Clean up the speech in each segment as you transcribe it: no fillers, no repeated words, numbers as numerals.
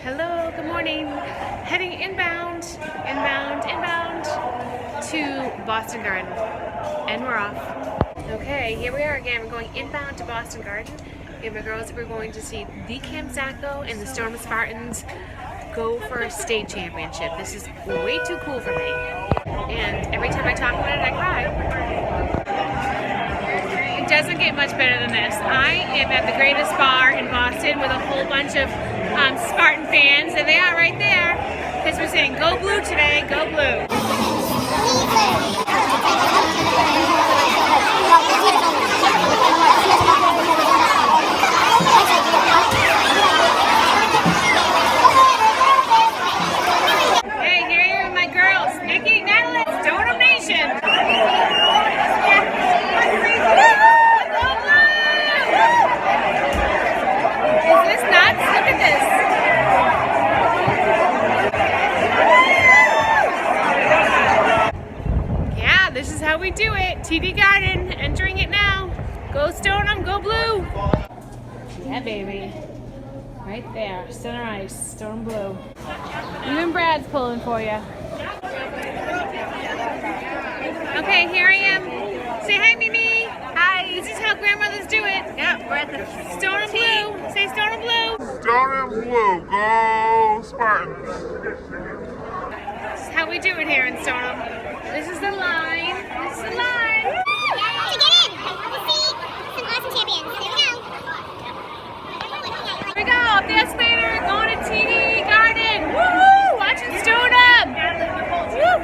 Hello, good morning. Heading inbound to Boston Garden. And we're off. Okay, here we are again. We're going inbound to Boston Garden. And my girls, we're going to see the Camp Zacco and the Stoneham Spartans go for a state championship. This is way too cool for me. And every time I talk about it, I cry. It doesn't get much better than this. I am at the greatest bar in Boston with a whole bunch of Spartan fans, and they are right there because we're saying go blue today, go blue. Hey, here are my girls, Nikki, Natalie, Stoneham Nation. Is this nuts? Look at this. Yeah, this is how we do it. TD Garden, entering it now. Go Stoneham, go blue. Yeah, baby. Right there, center ice, Stoneham blue. Even Brad's pulling for you. Okay, here I am. Say hi, Mimi. Hi. This is how grandmothers do it. Yep, we're at the Stoneham blue. Say Stoneham blue. Stoneham blue. Go Spartans. This is how we do it here in Stoneham. This is the line. This is the line. To get in, we'll see some awesome champions. Here we go. Here we go, up the escalator, going to TD Garden. Woohoo! Watching Stoneham. Woo!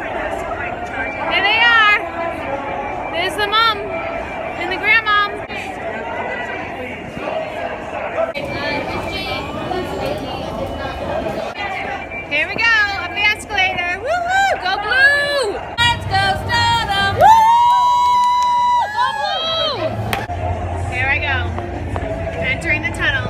There they are. There's the mom and the grandmom. Here we go, up the escalator. Woohoo! Go blue! Let's go Stoneham! Woo! Go blue! Here I go, entering the tunnel.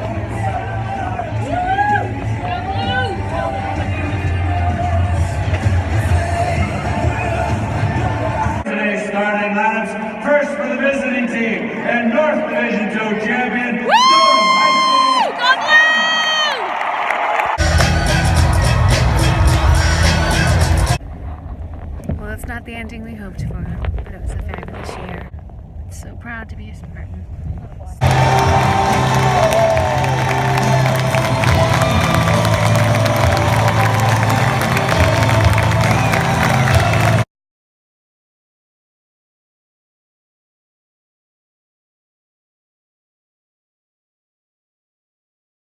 Today's starting lineups. First for the visiting team and North Division 2 champion. Woo! Go blue! Well, it's not the ending we hoped for, but it was a fabulous year. So proud to be a Spartan.